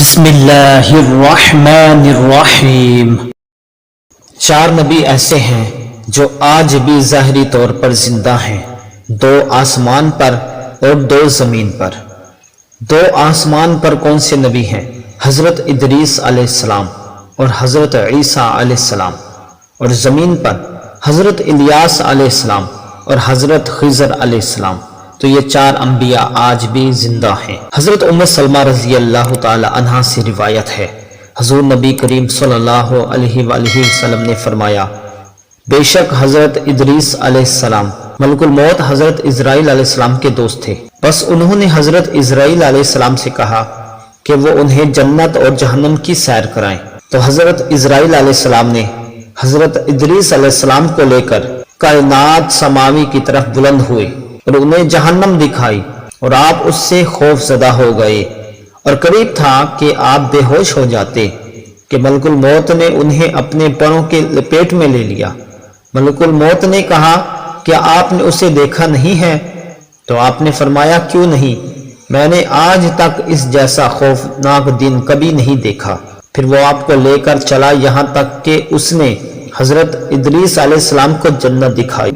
بسم اللہ الرحمن الرحیم۔ چار نبی ایسے ہیں جو آج بھی ظاہری طور پر زندہ ہیں، دو آسمان پر اور دو زمین پر۔ دو آسمان پر کون سے نبی ہیں؟ حضرت ادریس علیہ السلام اور حضرت عیسیٰ علیہ السلام، اور زمین پر حضرت الیاس علیہ السلام اور حضرت خضر علیہ السلام۔ تو یہ چار انبیاء آج بھی زندہ ہیں۔ حضرت ام سلمہ رضی اللہ تعالی عنہا سے روایت ہے، حضور نبی کریم صلی اللہ علیہ وآلہ وسلم نے فرمایا، بے شک حضرت ادریس علیہ السلام ملک الموت حضرت اسرائیل علیہ السلام کے دوست تھے، بس انہوں نے حضرت اسرائیل علیہ السلام سے کہا کہ وہ انہیں جنت اور جہنم کی سیر کرائیں، تو حضرت اسرائیل علیہ السلام نے حضرت ادریس علیہ السلام کو لے کر کائنات سماوی کی طرف بلند ہوئے اور انہیں جہنم دکھائی، اور آپ اس سے خوف زدہ ہو گئے، اور قریب تھا کہ آپ بے ہوش ہو جاتے کہ ملک الموت نے انہیں اپنے پروں کے لپیٹ میں لے لیا۔ ملک الموت نے کہا کہ آپ نے اسے دیکھا نہیں ہے؟ تو آپ نے فرمایا، کیوں نہیں، میں نے آج تک اس جیسا خوفناک دن کبھی نہیں دیکھا۔ پھر وہ آپ کو لے کر چلا یہاں تک کہ اس نے حضرت ادریس علیہ السلام کو جنت دکھائی۔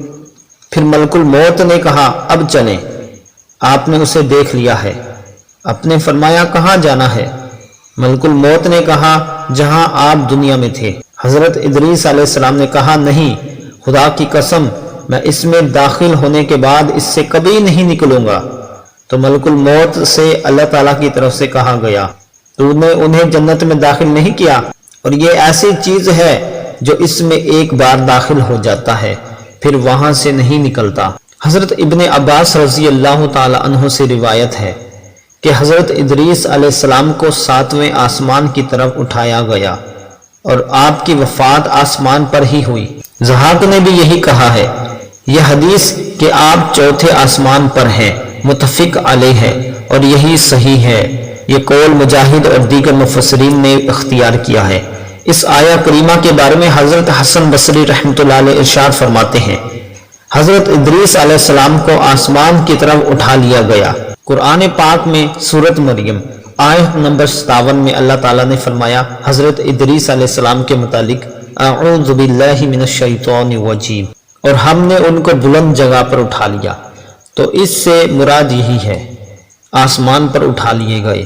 پھر ملک الموت نے کہا، اب چلیں، آپ نے اسے دیکھ لیا ہے۔ آپ نے فرمایا، کہاں جانا ہے؟ ملک الموت نے کہا، جہاں آپ دنیا میں تھے۔ حضرت ادریس علیہ السلام نے کہا، نہیں، خدا کی قسم، میں اس میں داخل ہونے کے بعد اس سے کبھی نہیں نکلوں گا۔ تو ملک الموت سے اللہ تعالیٰ کی طرف سے کہا گیا، تو نے انہیں جنت میں داخل نہیں کیا، اور یہ ایسی چیز ہے جو اس میں ایک بار داخل ہو جاتا ہے پھر وہاں سے نہیں نکلتا۔ حضرت ابن عباس رضی اللہ تعالی عنہ سے روایت ہے کہ حضرت ادریس علیہ السلام کو 7ویں آسمان کی طرف اٹھایا گیا اور آپ کی وفات آسمان پر ہی ہوئی۔ ضحاک نے بھی یہی کہا ہے۔ یہ حدیث کہ آپ چوتھے آسمان پر ہیں متفق علیہ ہے، اور یہی صحیح ہے۔ یہ قول مجاہد اور دیگر مفسرین نے اختیار کیا ہے۔ اس آیہ کریمہ کے بارے میں حضرت حسن بصری رحمۃ اللہ علیہ ارشاد فرماتے ہیں، حضرت ادریس علیہ السلام کو آسمان کی طرف اٹھا لیا گیا۔ قرآن پاک میں سورۃ مریم آیت نمبر 57 میں اللہ تعالیٰ نے فرمایا حضرت ادریس علیہ السلام کے متعلق، اعوذ باللہ من الشیطان الرجیم، اور ہم نے ان کو بلند جگہ پر اٹھا لیا۔ تو اس سے مراد یہی ہے، آسمان پر اٹھا لیے گئے،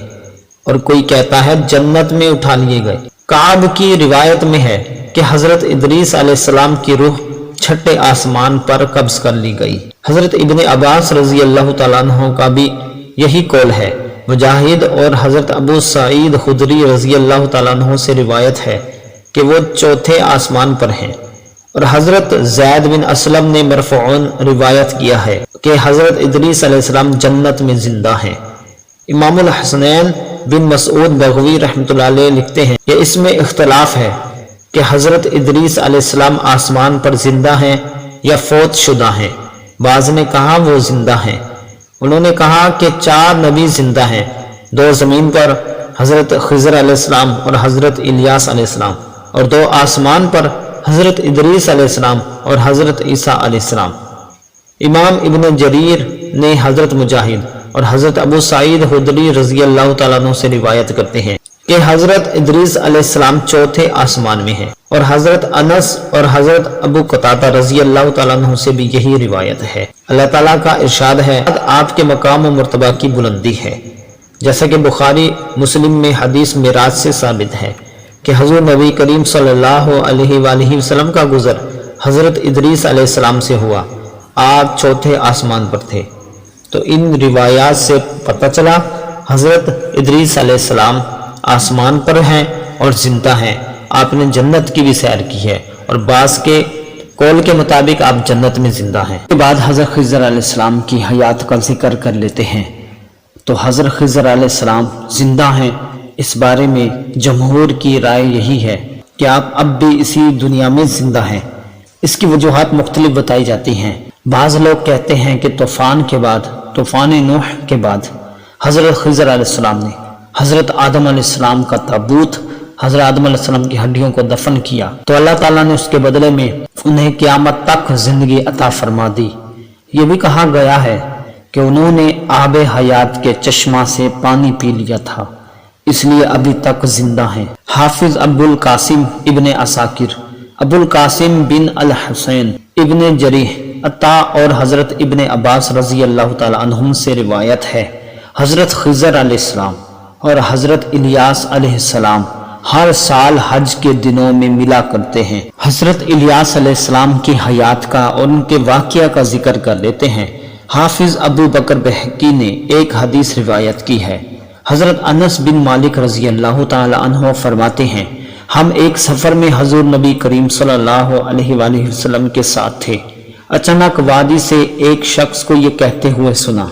اور کوئی کہتا ہے جنت میں اٹھا لیے گئے۔ کعب کی روایت میں ہے کہ حضرت ادریس علیہ السلام کی روح چھٹے آسمان پر قبض کر لی گئی۔ حضرت ابن عباس رضی اللہ تعالیٰ عنہ کا بھی یہی قول ہے۔ مجاہد اور حضرت ابو سعید خدری رضی اللہ تعالیٰ عنہ سے روایت ہے کہ وہ چوتھے آسمان پر ہیں، اور حضرت زید بن اسلم نے مرفوعاً روایت کیا ہے کہ حضرت ادریس علیہ السلام جنت میں زندہ ہیں۔ امام الحسنین بن مسعود بغوی رحمۃ اللہ علیہ لکھتے ہیں کہ اس میں اختلاف ہے کہ حضرت ادریس علیہ السلام آسمان پر زندہ ہیں یا فوت شدہ ہیں۔ بعض نے کہا وہ زندہ ہیں۔ انہوں نے کہا کہ 4 نبی زندہ ہیں، 2 زمین پر حضرت خضر علیہ السلام اور حضرت الیاس علیہ السلام، اور 2 آسمان پر حضرت ادریس علیہ السلام اور حضرت عیسیٰ علیہ السلام۔ امام ابن جریر نے حضرت مجاہد اور حضرت ابو سعید خدری رضی اللہ تعالیٰ عنہ سے روایت کرتے ہیں کہ حضرت ادریس علیہ السلام چوتھے آسمان میں ہیں، اور حضرت انس اور حضرت ابو قتادہ رضی اللہ تعالیٰ عنہ سے بھی یہی روایت ہے۔ اللہ تعالیٰ کا ارشاد ہے، آپ کے مقام و مرتبہ کی بلندی ہے، جیسا کہ بخاری مسلم میں حدیث معراج سے ثابت ہے کہ حضور نبی کریم صلی اللہ علیہ وآلہ وسلم کا گزر حضرت ادریس علیہ السلام سے ہوا، آپ چوتھے آسمان پر تھے۔ تو ان روایات سے پتہ چلا حضرت ادریس علیہ السلام آسمان پر ہیں اور زندہ ہیں۔ آپ نے جنت کی بھی سیر کی ہے، اور بعض کے قول کے مطابق آپ جنت میں زندہ ہیں۔ اس کے بعد حضرت خضر علیہ السلام کی حیات کا ذکر کر لیتے ہیں۔ تو حضرت خضر علیہ السلام زندہ ہیں، اس بارے میں جمہور کی رائے یہی ہے کہ آپ اب بھی اسی دنیا میں زندہ ہیں۔ اس کی وجوہات مختلف بتائی جاتی ہیں۔ بعض لوگ کہتے ہیں کہ طوفان کے بعد، طوفان نوح کے بعد، حضرت خضر علیہ السلام نے حضرت آدم علیہ السلام کا تابوت حضرت آدم علیہ السلام کی ہڈیوں کو دفن کیا، تو اللہ تعالیٰ نے اس کے بدلے میں انہیں قیامت تک زندگی عطا فرما دی۔ یہ بھی کہا گیا ہے کہ انہوں نے آب حیات کے چشمہ سے پانی پی لیا تھا، اس لیے ابھی تک زندہ ہیں۔ حافظ ابو القاسم ابن عساکر، ابو القاسم بن الحسین ابن جریح عطا اور حضرت ابن عباس رضی اللہ تعالی عنہم سے روایت ہے، حضرت خضر علیہ السلام اور حضرت الیاس علیہ السلام ہر سال حج کے دنوں میں ملا کرتے ہیں۔ حضرت الیاس علیہ السلام کی حیات کا اور ان کے واقعہ کا ذکر کر لیتے ہیں۔ حافظ ابو بکر بہقی نے ایک حدیث روایت کی ہے، حضرت انس بن مالک رضی اللہ تعالی عنہ فرماتے ہیں، ہم ایک سفر میں حضور نبی کریم صلی اللہ علیہ وآلہ وسلم کے ساتھ تھے۔ اچانک وادی سے ایک شخص کو یہ کہتے ہوئے سنا،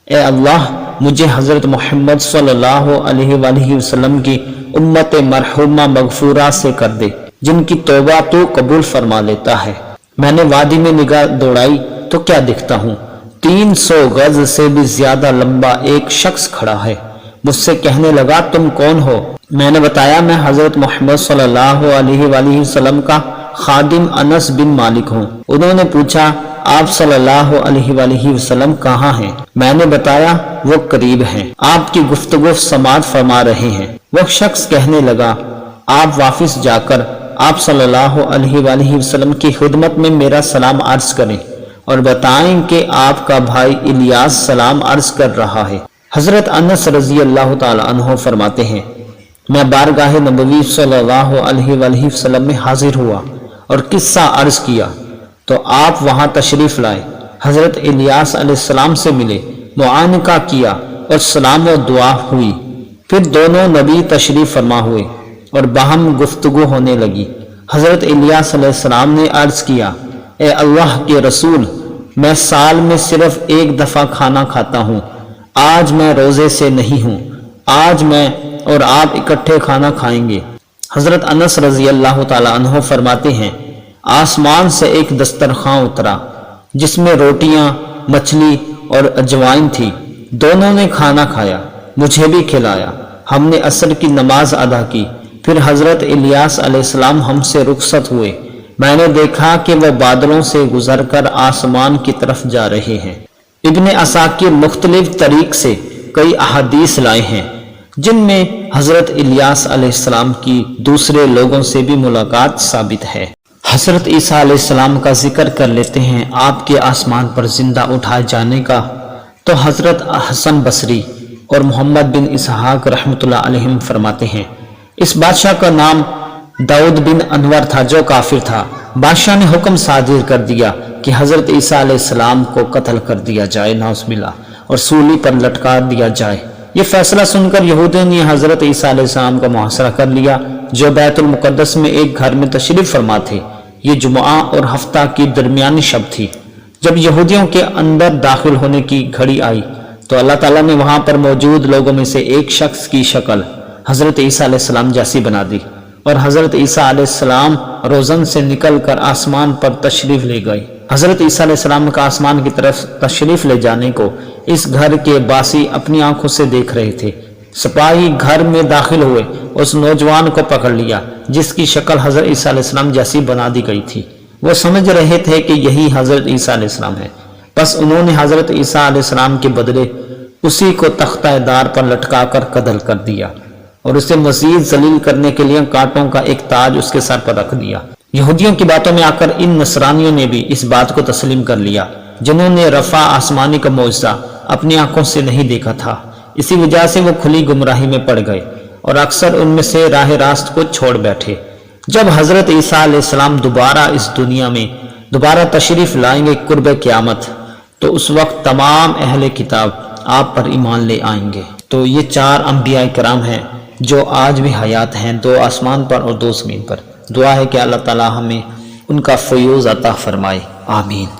اے اللہ مجھے حضرت محمد صلی اللہ علیہ وآلہ وسلم کی امت مرحومہ مغفورہ سے کر دے، جن کی توبہ تو قبول فرما لیتا ہے۔ میں نے وادی میں نگاہ دوڑائی تو کیا دیکھتا ہوں، 300 گز سے بھی زیادہ لمبا ایک شخص کھڑا ہے۔ مجھ سے کہنے لگا تم کون ہو؟ میں نے بتایا میں حضرت محمد صلی اللہ علیہ وآلہ وسلم کا خادم انس بن مالک ہوں۔ انہوں نے پوچھا آپ صلی اللہ علیہ وآلہ وسلم کہاں ہیں؟ میں نے بتایا وہ قریب ہیں، آپ کی گفتگو سماعت فرما رہے ہیں۔ وہ شخص کہنے لگا آپ واپس جا کر آپ صلی اللہ علیہ وآلہ وسلم کی خدمت میں میرا سلام عرض کریں اور بتائیں کہ آپ کا بھائی الیاس سلام عرض کر رہا ہے۔ حضرت انس رضی اللہ تعالی عنہ فرماتے ہیں، میں بارگاہ نبوی صلی اللہ علیہ وآلہ وسلم میں حاضر ہوا اور قصہ عرض کیا تو آپ وہاں تشریف لائے، حضرت الیاس علیہ السلام سے ملے، معانقہ کیا اور سلام و دعا ہوئی۔ پھر دونوں نبی تشریف فرما ہوئے اور باہم گفتگو ہونے لگی۔ حضرت الیاس علیہ السلام نے عرض کیا، اے اللہ کے رسول، میں سال میں صرف ایک دفعہ کھانا کھاتا ہوں، آج میں روزے سے نہیں ہوں، آج میں اور آپ اکٹھے کھانا کھائیں گے۔ حضرت انس رضی اللہ تعالی عنہ فرماتے ہیں، آسمان سے ایک دسترخوان اترا جس میں روٹیاں، مچھلی اور اجوائن تھی، دونوں نے کھانا کھایا، مجھے بھی کھلایا، ہم نے عصر کی نماز ادا کی، پھر حضرت الیاس علیہ السلام ہم سے رخصت ہوئے، میں نے دیکھا کہ وہ بادلوں سے گزر کر آسمان کی طرف جا رہے ہیں۔ ابن عساکر مختلف طریق سے کئی احادیث لائے ہیں جن میں حضرت الیاس علیہ السلام کی دوسرے لوگوں سے بھی ملاقات ثابت ہے۔ حضرت عیسیٰ علیہ السلام کا ذکر کر لیتے ہیں، آپ کے آسمان پر زندہ اٹھائے جانے کا، تو حضرت حسن بصری اور محمد بن اسحاق رحمۃ اللہ علیہم فرماتے ہیں، اس بادشاہ کا نام داؤد بن انور تھا جو کافر تھا۔ بادشاہ نے حکم صادر کر دیا کہ حضرت عیسیٰ علیہ السلام کو قتل کر دیا جائے، نعوذ باللہ، اور سولی پر لٹکا دیا جائے۔ یہ فیصلہ سن کر یہودیوں نے حضرت عیسیٰ علیہ السلام کا محاصرہ کر لیا جو بیت المقدس میں ایک گھر میں تشریف فرما تھے۔ یہ جمعہ اور ہفتہ کی درمیانی شب تھی۔ جب یہودیوں کے اندر داخل ہونے کی گھڑی آئی تو اللہ تعالیٰ نے وہاں پر موجود لوگوں میں سے ایک شخص کی شکل حضرت عیسیٰ علیہ السلام جیسی بنا دی، اور حضرت عیسیٰ علیہ السلام روزن سے نکل کر آسمان پر تشریف لے گئے۔ حضرت عیسیٰ علیہ السلام کا آسمان کی طرف تشریف لے جانے کو اس گھر کے باسی اپنی آنکھوں سے دیکھ رہے تھے۔ سپاہی گھر میں داخل ہوئے، اس نوجوان کو پکڑ لیا جس کی شکل حضرت عیسیٰ علیہ السلام جیسی بنا دی گئی تھی۔ وہ سمجھ رہے تھے کہ یہی حضرت عیسیٰ علیہ السلام ہے، بس انہوں نے حضرت عیسیٰ علیہ السلام کے بدلے اسی کو تختہ دار پر لٹکا کر قتل کر دیا اور اسے مزید ذلیل کرنے کے لیے کانٹوں کا ایک تاج اس کے سر پر رکھ دیا۔ یہودیوں کی باتوں میں آ کر ان نصرانیوں نے بھی اس بات کو تسلیم کر لیا جنہوں نے رفع آسمانی کا معجزہ اپنی آنکھوں سے نہیں دیکھا تھا۔ اسی وجہ سے وہ کھلی گمراہی میں پڑ گئے اور اکثر ان میں سے راہ راست کو چھوڑ بیٹھے۔ جب حضرت عیسیٰ علیہ السلام دوبارہ اس دنیا میں تشریف لائیں گے قرب قیامت، تو اس وقت تمام اہل کتاب آپ پر ایمان لے آئیں گے۔ تو یہ 4 انبیاء کرام ہیں جو آج بھی حیات ہیں، 2 آسمان پر اور 2 زمین پر۔ دعا ہے کہ اللہ تعالی ہمیں ان کا فیوز عطا فرمائے، آمین۔